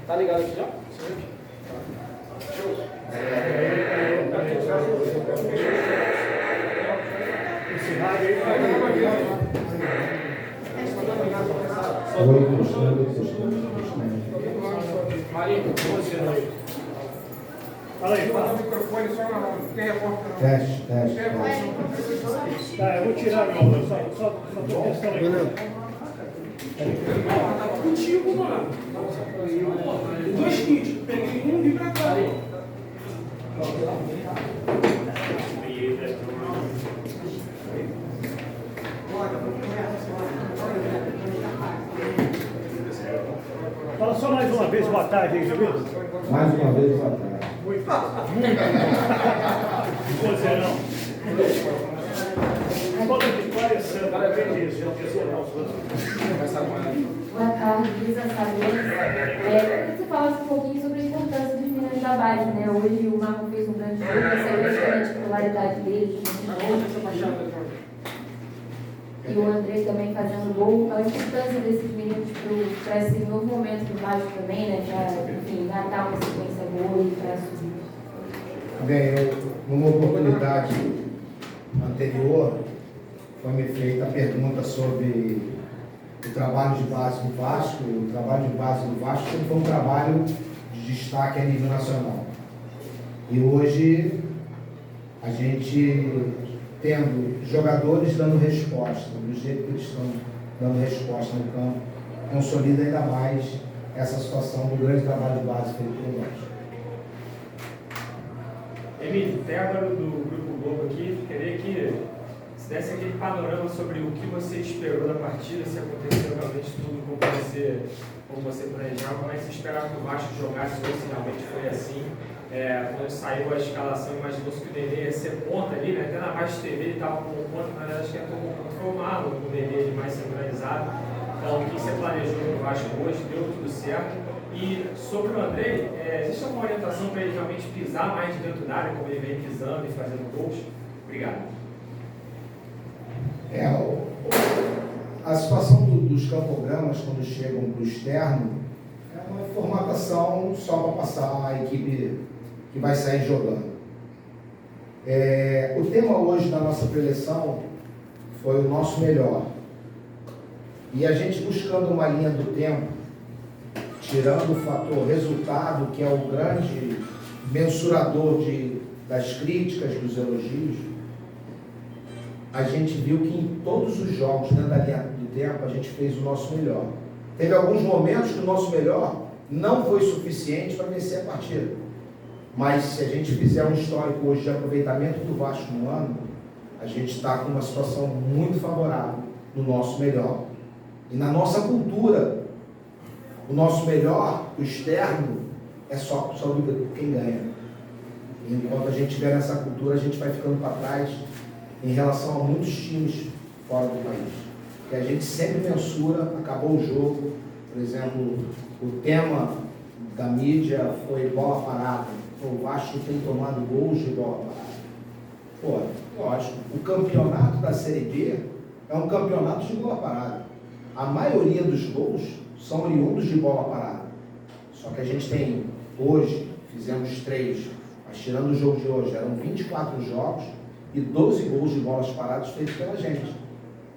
Tá ligado aqui já? Esse rádio aí fala aí, fala. Teste. Tá, eu vou tirar meu, só tô testando aqui. Tava contigo, mano. Dois kits, peguei um vibrador. Fala só mais uma vez, boa tarde aí, Júlio. Mais uma vez, boa tarde. Muito. Você não. Toda vitória santa, parabéns, isso, Boa tarde, Luísa Sabores. Queria que você falasse um pouquinho sobre a importância dos meninos da base, né? Hoje o Marco fez um grande jogo, essa é a titularidade dele, e o André também fazendo gol. A importância desses meninos para esse novo momento do Vasco também, né? Para, enfim, engatar uma sequência boa e para subir. Bem, numa oportunidade anterior, foi-me feita a pergunta sobre o trabalho de base do Vasco. O trabalho de base do Vasco sempre foi um trabalho de destaque a nível nacional. E hoje, a gente tendo jogadores dando resposta, do jeito que eles estão dando resposta no campo, consolida ainda mais essa situação do grande trabalho de base feito pelo Vasco. Emílio, Tébaro do Grupo Globo aqui, queria que se desse aquele panorama sobre o que você esperou da partida, se aconteceu realmente tudo como você planejava, como é que você esperava que o Vasco jogasse hoje, se realmente foi assim. Quando saiu a escalação, imaginou-se que o Nenê ia ser ponta ali, né? Até na Baixa TV ele estava como ponta, mas acho que foi o Marlon, o Nenê de mais centralizado. Então, o que você planejou no Vasco hoje, deu tudo certo. E sobre o André, existe alguma orientação para ele realmente pisar mais dentro da área, como ele vem pisando e fazendo gols? Obrigado. A situação dos campogramas, quando chegam para o externo, é uma formatação só para passar a equipe que vai sair jogando. O tema hoje da nossa preleção foi o nosso melhor. E a gente buscando uma linha do tempo, tirando o fator resultado, que é o grande mensurador das críticas, dos elogios, a gente viu que em todos os jogos, dentro da linha do tempo, a gente fez o nosso melhor. Teve alguns momentos que o nosso melhor não foi suficiente para vencer a partida. Mas se a gente fizer um histórico hoje de aproveitamento do Vasco no ano, a gente está com uma situação muito favorável no nosso melhor. E na nossa cultura, o nosso melhor, o externo, é só quem ganha. E enquanto a gente tiver nessa cultura, a gente vai ficando para trás em relação a muitos times fora do país. Que a gente sempre mensura, acabou o jogo, por exemplo, o tema da mídia foi bola parada. O Vasco tem tomado gols de bola parada. Lógico, o campeonato da Série B é um campeonato de bola parada. A maioria dos gols são oriundos de bola parada. Só que a gente tem, hoje, fizemos 3, mas tirando o jogo de hoje, eram 24 jogos e 12 gols de bolas paradas feitos pela gente.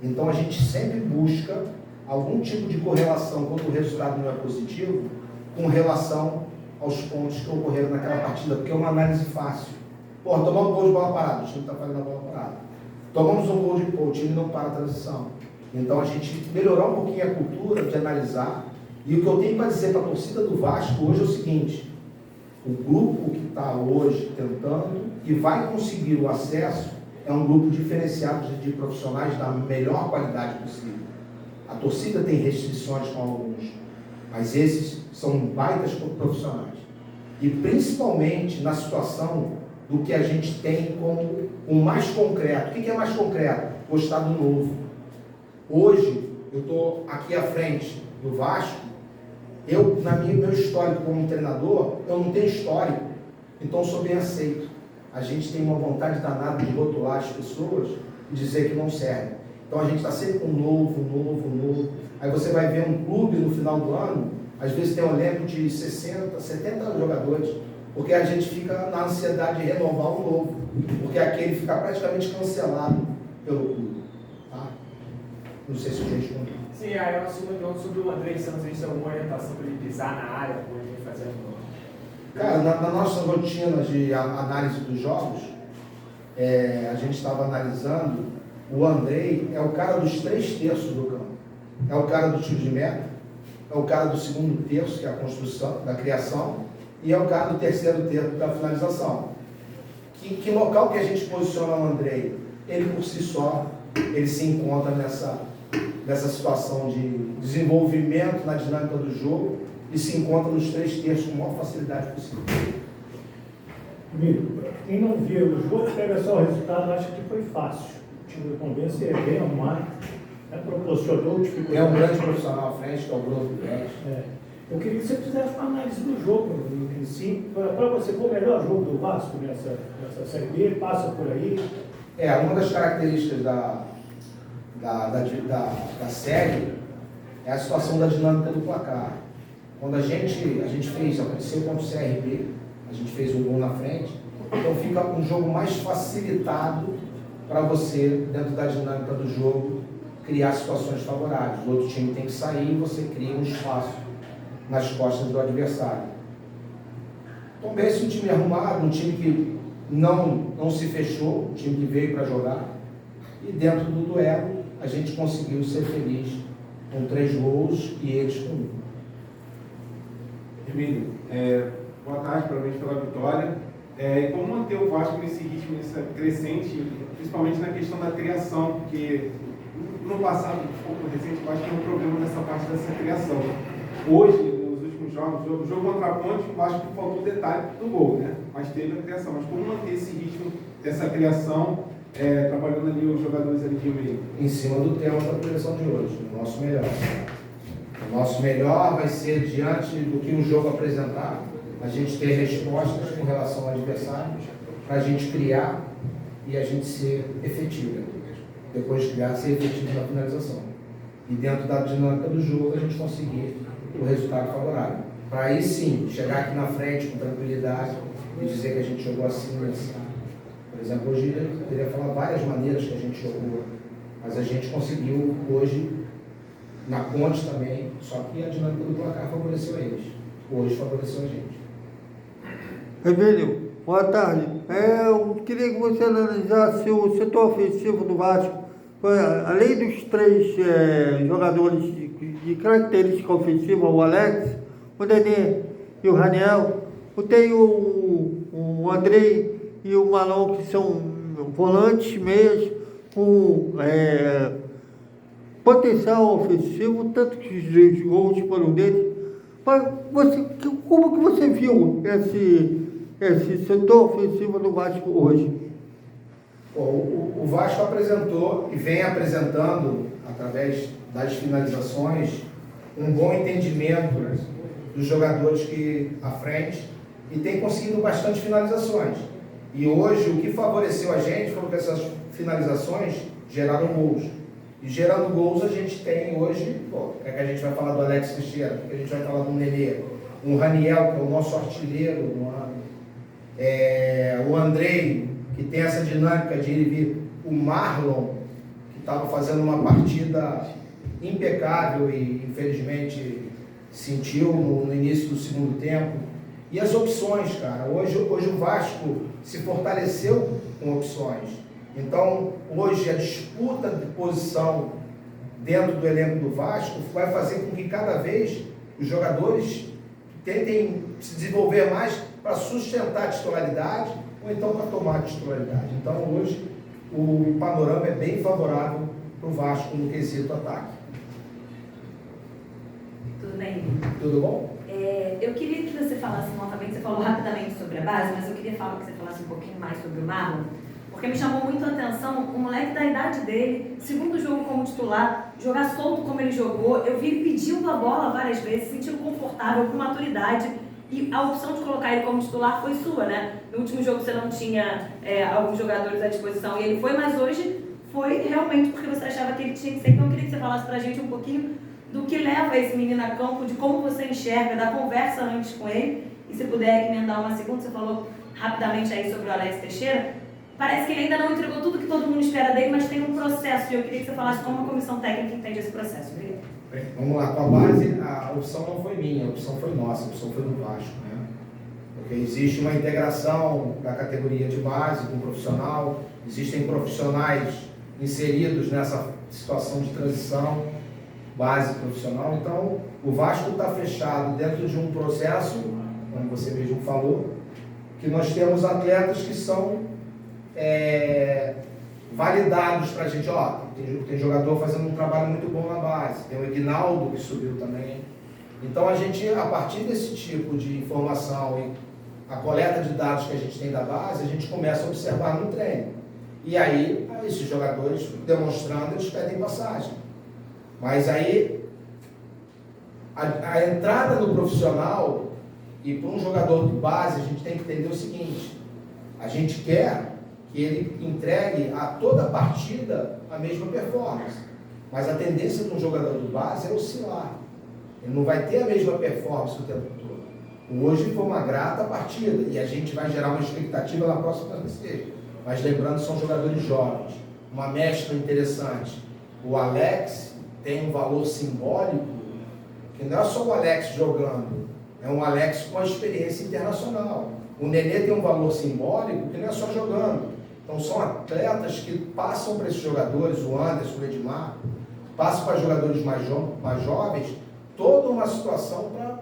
Então a gente sempre busca algum tipo de correlação quando o resultado não é positivo, com relação aos pontos que ocorreram naquela partida, porque é uma análise fácil. Tomamos um gol de bola parada, o time está fazendo a bola parada. Tomamos um gol o time não para a transição. Então a gente melhorar um pouquinho a cultura de analisar. E o que eu tenho para dizer para a torcida do Vasco hoje é o seguinte: o grupo que está hoje tentando e vai conseguir o acesso é um grupo diferenciado de profissionais da melhor qualidade possível. A torcida tem restrições com alguns, mas esses são baitas profissionais. E principalmente na situação do que a gente tem como o mais concreto. O que é mais concreto? O estado novo. Hoje, eu estou aqui à frente do Vasco, meu histórico como treinador, eu não tenho histórico, então eu sou bem aceito. A gente tem uma vontade danada de rotular as pessoas e dizer que não servem. Então a gente está sempre com novo. Aí você vai ver um clube no final do ano, às vezes tem um elenco de 60, 70 jogadores, porque a gente fica na ansiedade de renovar o novo, porque aquele fica praticamente cancelado pelo clube. Tá? Não sei se eu respondi. Sim, aí uma segunda pergunta sobre o Andrei Santos, existe alguma orientação para ele pisar na área, como ele vem fazendo? Cara, na nossa rotina de análise dos jogos, a gente estava analisando, o Andrei é o cara dos 3/3 do campo. É o cara do tiro de meta, é o cara do segundo terço, que é a construção, da criação, e é o cara do terceiro terço da finalização. Que local que a gente posiciona o Andrei? Ele por si só, ele se encontra nessa situação de desenvolvimento na dinâmica do jogo e se encontra nos 3/3 com a maior facilidade possível. Amigo, quem não viu o jogo, pega só o resultado, acha que foi fácil. O time do Tombense é bem arrumado, proporcionou dificuldade. É um grande profissional à frente, que é o Bruno Pérez. Eu queria que você fizesse uma análise do jogo em si, para você, qual o melhor jogo do Vasco nessa Série B, passa por aí. Uma das características da série é a situação da dinâmica do placar. Quando a gente fez, aconteceu contra o CRB, a gente fez um gol na frente, então fica um jogo mais facilitado para você, dentro da dinâmica do jogo, criar situações favoráveis. O outro time tem que sair e você cria um espaço nas costas do adversário. Então, bem, esse é um time arrumado, um time que não se fechou, um time que veio para jogar, e dentro do duelo a gente conseguiu ser feliz com 3 gols e eles com 1. Emílio, boa tarde, parabéns pela vitória. E como manter o Vasco nesse ritmo, nessa crescente, principalmente na questão da criação, porque no passado, um pouco recente, o Vasco tem um problema nessa parte dessa criação. Hoje, nos últimos jogos, o jogo contra a Ponte, o Vasco faltou o detalhe do gol, né? Mas teve a criação. Mas como manter esse ritmo dessa criação, trabalhando ali os jogadores ali de meio? Em cima do tema da preleção de hoje, o nosso melhor. O nosso melhor vai ser, diante do que o jogo apresentar, a gente ter respostas com relação ao adversário, para a gente criar e a gente ser efetivo. Depois de criar, ser efetivo na finalização. E dentro da dinâmica do jogo, a gente conseguir o resultado favorável. Para aí sim, chegar aqui na frente com tranquilidade e dizer que a gente jogou assim. Por exemplo, hoje eu poderia falar várias maneiras que a gente jogou, mas a gente conseguiu hoje, na Ponte também, só que a dinâmica do placar favoreceu eles. Hoje favoreceu a gente. Emílio, boa tarde. Eu queria que você analisasse o setor ofensivo do Vasco. Além dos 3 jogadores de característica ofensiva, o Alex, o Nenê e o Raniel, tem o Andrei e o Malon, que são volantes, meias, com potencial ofensivo, tanto que os gols foram deles. Como que você viu esse setor ofensivo do Vasco hoje? O Vasco apresentou e vem apresentando, através das finalizações, um bom entendimento dos jogadores que à frente e tem conseguido bastante finalizações. E hoje o que favoreceu a gente foi que essas finalizações geraram gols. E gerando gols a gente tem hoje, que a gente vai falar do Alex Cristiano, que a gente vai falar do Nenê, o Raniel, que é o nosso artilheiro no ano, o Andrei, que tem essa dinâmica de ir e vir, o Marlon, que estava fazendo uma partida impecável e infelizmente sentiu no início do segundo tempo. E as opções, cara, hoje o Vasco se fortaleceu com opções. Então, hoje a disputa de posição dentro do elenco do Vasco vai fazer com que cada vez os jogadores tentem se desenvolver mais para sustentar a titularidade ou então para tomar a titularidade. Então, hoje, o panorama é bem favorável para o Vasco no quesito ataque. Tudo bem? Tudo bom? Eu queria que você falasse novamente, você falou rapidamente sobre a base, mas eu queria falar que você falasse um pouquinho mais sobre o Marlon, porque me chamou muito a atenção o moleque da idade dele, segundo jogo como titular, jogar solto como ele jogou. Eu vi ele pedindo a bola várias vezes, sentindo confortável, com maturidade, e a opção de colocar ele como titular foi sua, né? No último jogo você não tinha alguns jogadores à disposição e ele foi, mas hoje foi realmente porque você achava que ele tinha que ser. Então eu queria que você falasse pra gente um pouquinho do que leva esse menino a campo, de como você enxerga, da conversa antes com ele. E se puder emendar uma segunda, você falou rapidamente aí sobre o Alex Teixeira. Parece que ele ainda não entregou tudo que todo mundo espera dele, mas tem um processo. E eu queria que você falasse como a comissão técnica entende esse processo. Obrigada. Vamos lá, com a base, a opção não foi minha, a opção foi nossa, a opção foi do Vasco, né? Porque existe uma integração da categoria de base com o profissional, existem profissionais inseridos nessa situação de transição, base profissional, então o Vasco está fechado dentro de um processo, como você mesmo falou, que nós temos atletas que são validados para a gente, tem jogador fazendo um trabalho muito bom na base, tem o Ignaldo que subiu também. Então a gente, a partir desse tipo de informação e a coleta de dados que a gente tem da base, a gente começa a observar no treino. E aí, esses jogadores demonstrando, eles pedem passagem. Mas aí, a entrada no profissional, e para um jogador de base, a gente tem que entender o seguinte: a gente quer que ele entregue a toda partida a mesma performance. Mas a tendência de um jogador de base é oscilar. Ele não vai ter a mesma performance o tempo todo. Hoje foi uma grata partida e a gente vai gerar uma expectativa na próxima vez. Mas lembrando, são jogadores jovens. Uma mescla interessante. O Alex tem um valor simbólico que não é só o Alex jogando, é um Alex com a experiência internacional. O Nenê tem um valor simbólico que não é só jogando. Então são atletas que passam para esses jogadores, o Anderson, o Edmar, passam para jogadores mais jovens, toda uma situação para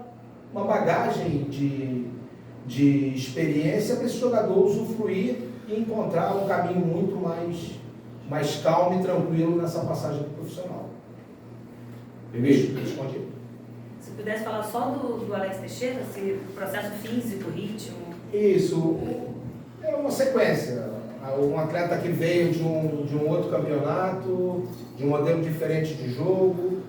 uma bagagem de experiência para esse jogador usufruir e encontrar um caminho muito mais calmo e tranquilo nessa passagem profissional. Respondi. Se pudesse falar só do Alex Teixeira, se o processo físico, ritmo... Isso, é uma sequência. Um atleta que veio de um outro campeonato, de um modelo diferente de jogo,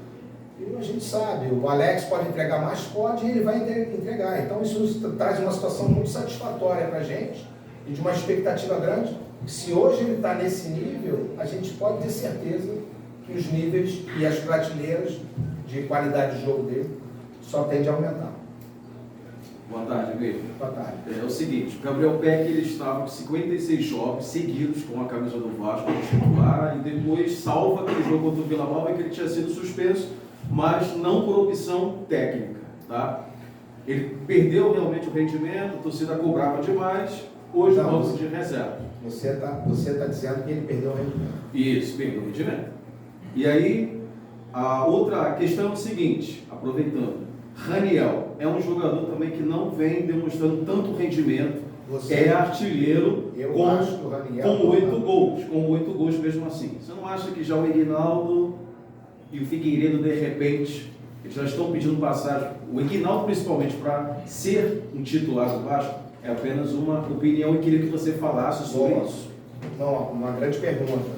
e a gente sabe, o Alex pode entregar mais, pode, e ele vai entregar. Então isso traz uma situação muito satisfatória para a gente, e de uma expectativa grande. Se hoje ele está nesse nível, a gente pode ter certeza que os níveis e as prateleiras de qualidade de jogo dele só tende a aumentar. Boa tarde, Guilherme. Boa tarde. É o seguinte, o Gabriel Peck, ele estava com 56 jogos seguidos com a camisa do Vasco como titular, e depois salva aquele jogo contra o Vila Nova que ele tinha sido suspenso, mas não por opção técnica, tá? Ele perdeu realmente o rendimento, a torcida cobrava demais, hoje vamos de reserva. Você tá dizendo que ele perdeu o rendimento. Isso, perdeu o rendimento. E aí, a outra questão é o seguinte, aproveitando, Raniel é um jogador também que não vem demonstrando tanto rendimento, é artilheiro com 8 gols mesmo assim. Você não acha que já o Ignaldo e o Figueiredo, de repente, eles já estão pedindo passagem, o Ignaldo principalmente, para ser um titular do Vasco? É apenas uma opinião e queria que você falasse sobre isso. Não, uma grande pergunta,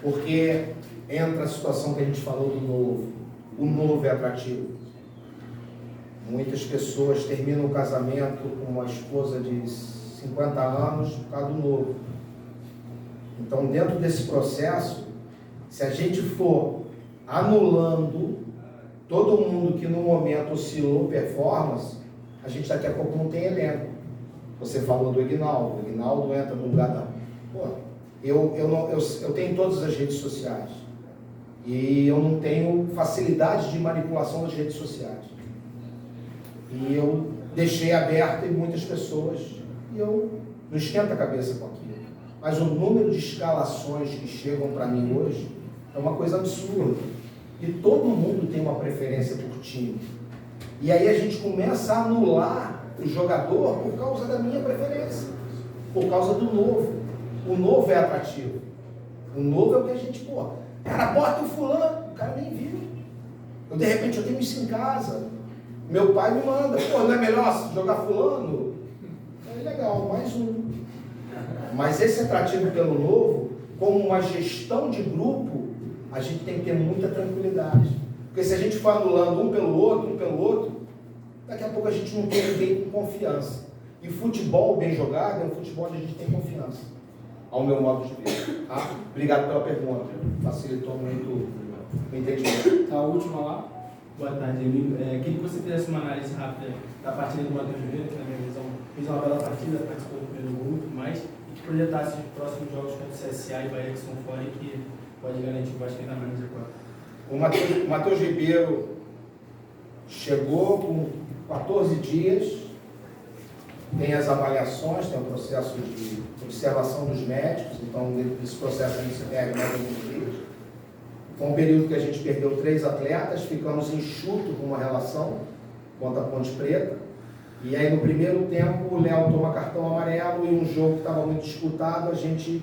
porque entra a situação que a gente falou do novo. O novo é atrativo. Muitas pessoas terminam o casamento com uma esposa de 50 anos por causa do novo. Então, dentro desse processo, se a gente for anulando todo mundo que no momento oscilou performance, a gente daqui a pouco não tem elenco. Você falou do Ignaldo. O Ignaldo entra no lugar da... Pô, eu tenho todas as redes sociais. E eu não tenho facilidade de manipulação das redes sociais. E eu deixei aberto em muitas pessoas. E eu não esquento a cabeça com aquilo. Mas o número de escalações que chegam para mim hoje é uma coisa absurda. E todo mundo tem uma preferência por time. E aí a gente começa a anular o jogador por causa da minha preferência. Por causa do novo. O novo é atrativo. O novo é o que a gente, cara, bota o fulano, o cara nem viu. De repente eu tenho isso em casa. Meu pai me manda, não é melhor jogar fulano? É legal, mais um. Mas esse atrativo pelo novo, como uma gestão de grupo, a gente tem que ter muita tranquilidade. Porque se a gente for anulando um pelo outro, daqui a pouco a gente não tem ninguém com confiança. E futebol bem jogado é um futebol onde a gente tem confiança. ao meu modo de ver. Tá? Obrigado pela pergunta, facilitou muito o entendimento. Tá, a última lá. Boa tarde, Emílio. Queria que você fizesse uma análise rápida da partida do Matheus Ribeiro, que na minha visão fez uma bela partida, participou do primeiro gol, mas e que projetasse os próximos jogos contra o CSA e Bahia que são fora e que pode garantir o Vasco ainda mais no G4. O Matheus Ribeiro chegou com 14 dias, tem as avaliações, tem o processo de observação dos médicos, então nesse processo a gente se perde mais alguns dias. Foi um período que a gente perdeu 3 atletas, ficamos enxutos numa relação contra a Ponte Preta. E aí no primeiro tempo o Léo toma cartão amarelo e um jogo que estava muito disputado, a gente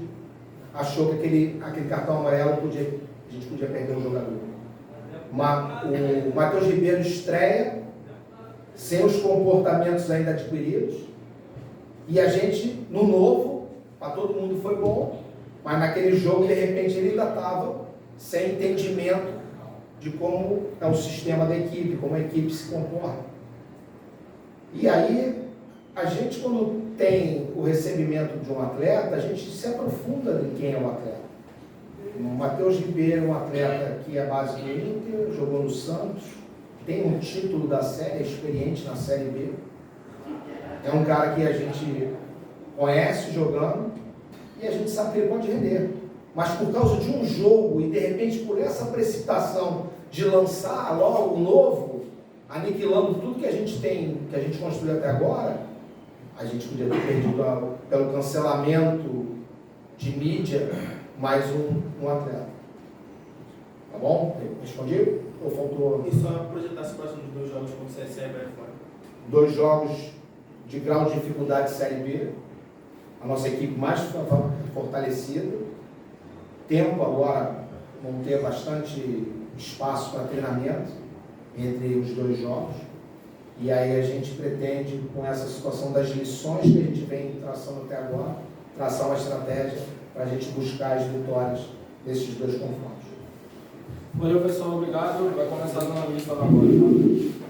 achou que aquele cartão amarelo a gente podia perder o jogador. O Matheus Ribeiro estreia sem os comportamentos ainda adquiridos e a gente, no novo, para todo mundo foi bom, mas naquele jogo de repente ele ainda estava sem entendimento de como é o sistema da equipe, como a equipe se comporta. E aí, a gente quando tem o recebimento de um atleta, a gente se aprofunda em quem é o atleta. O Matheus Ribeiro é um atleta que é base do Inter, jogou no Santos, tem um título da série, é experiente na Série B. É um cara que a gente conhece jogando e a gente sabe que ele pode render. Mas por causa de um jogo e de repente por essa precipitação de lançar logo o novo, aniquilando tudo que a gente tem, que a gente construiu até agora, a gente podia ter perdido pelo cancelamento de mídia mais um atleta. Tá bom? Respondi? Ou faltou? E só projetar os próximos 2 jogos contra o CSA e Bahia fora. 2 jogos de grau de dificuldade Série B, a nossa equipe mais fortalecida. Tempo agora, vamos ter bastante espaço para treinamento entre os 2 jogos. E aí a gente pretende, com essa situação das lições que a gente vem traçando até agora, traçar uma estratégia para a gente buscar as vitórias nesses 2 confrontos. Valeu, pessoal. Obrigado. Vai começar a dando a lista agora. Tá?